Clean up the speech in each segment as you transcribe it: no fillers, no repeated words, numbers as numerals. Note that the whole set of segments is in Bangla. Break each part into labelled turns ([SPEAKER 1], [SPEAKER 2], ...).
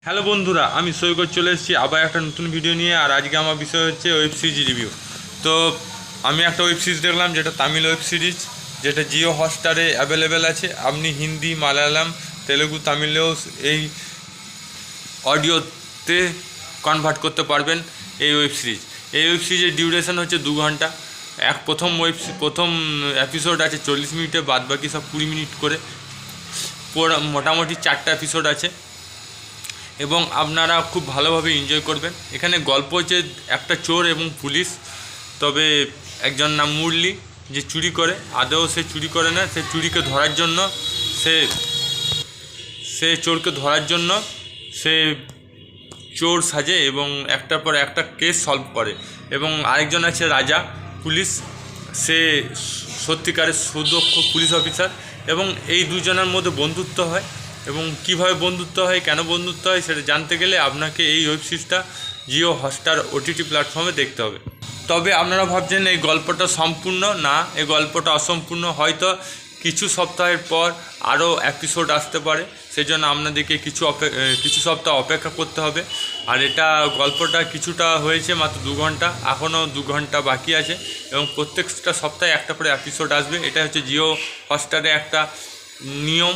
[SPEAKER 1] হ্যালো বন্ধুরা, আমি সৈকত চলে এসেছি আবার একটা নতুন ভিডিও নিয়ে। আর আজকে আমার বিষয় হচ্ছে ওয়েব সিরিজ রিভিউ। তো আমি একটা ওয়েব সিরিজ দেখলাম, যেটা তামিল ওয়েব সিরিজ, যেটা জিও হটস্টারে অ্যাভেলেবেল আছে। আপনি হিন্দি, মালায়ালাম, তেলেগু, তামিলেও এই অডিওতে কনভার্ট করতে পারবেন এই ওয়েব সিরিজ। এই ওয়েব সিরিজের ডিউরেশন হচ্ছে 2 ঘন্টা। প্রথম এপিসোড আছে 40 মিনিটে, বাদ বাকি সব 20 মিনিট করে। মোটামুটি 4টা এপিসোড আছে এবং আপনারা খুব ভালোভাবে এনজয় করবেন। এখানে গল্প হচ্ছে একটা চোর এবং পুলিশ। তবে একজন নাম মুরলি, যে চুরি করে, আদৌ সে চুরি করে না, সে চুরিকে ধরার জন্য সে সে চোরকে ধরার জন্য সে চোর সাজে এবং একটার পর একটা কেস সলভ করে। এবং আরেকজন আছে রাজা, পুলিশ, সে সত্যিকারের সুদক্ষ পুলিশ অফিসার। এবং এই দুজনের মধ্যে বন্ধুত্ব হয়, এবং কিভাবে বন্ধুত্ব হয়, কেন বন্ধুত্ব হয়, সেটা জানতে গেলে আপনাকে এই ওয়েব সিরিজটা জিও হটস্টার ওটিটি প্ল্যাটফর্মে দেখতে হবে। তবে আপনারা ভাবছেন এই গল্পটা সম্পূর্ণ, না, এই গল্পটা অসম্পূর্ণ। হয়তো কিছু সপ্তাহের পর আরও এপিসোড আসতে পারে, সেই জন্য আপনাদেরকে কিছু সপ্তাহ অপেক্ষা করতে হবে। আর এটা গল্পটা কিছুটা হয়েছে মাত্র 2 ঘন্টা, এখনও 2 ঘন্টা বাকি আছে। এবং প্রত্যেকটা সপ্তাহে একটা করে এপিসোড আসবে। এটা হচ্ছে জিও হটস্টারে একটা নিয়ম,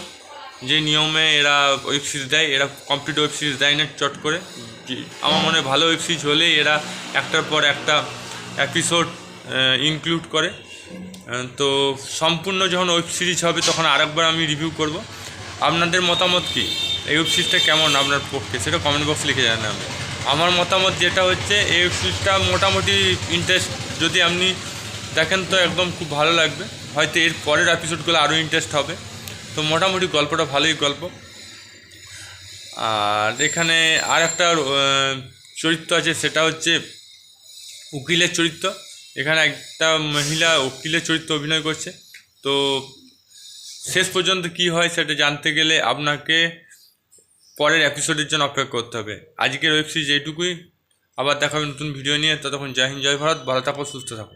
[SPEAKER 1] যে নিয়মে এরা ওয়েব সিরিজ দেয়। এরা কমপ্লিট ওয়েব সিরিজ দেয় না চট করে। আমার মনে হয় ভালো ওয়েব সিরিজ হলে এরা একটার পর একটা এপিসোড ইনক্লুড করে। তো সম্পূর্ণ যখন ওয়েব সিরিজ হবে তখন আরেকবার আমি রিভিউ করব। আপনাদের মতামত কি, এই ওয়েব সিরিজটা কেমন আপনার পক্ষে, সেটা কমেন্ট বক্সে লিখে জানাবেন। আমার মতামত যেটা হচ্ছে, এই ওয়েব সিরিজটা মোটামুটি ইন্টারেস্ট, যদি আপনি দেখেন তো একদম খুব ভালো লাগবে। হয়তো এর পরের এপিসোডগুলো আরও ইন্টারেস্ট হবে। তো মোটামুটি গল্পটা ভালোই গল্প। আর এখানে আর একটা চরিত্র আছে, সেটা হচ্ছে উকিলের চরিত্র। এখানে একটা মহিলা উকিলের চরিত্র অভিনয় করছে। তো শেষ পর্যন্ত কি হয় সেটা জানতে গেলে আপনাকে পরের এপিসোডের জন্য অপেক্ষা করতে হবে। আজকের ওয়েব সিরিজ এইটুকুই। আবার দেখা হবে নতুন ভিডিও নিয়ে। ততক্ষণ জয় হিন্দ, জয় ভারত, ভালো থাকো, সুস্থ থাকো।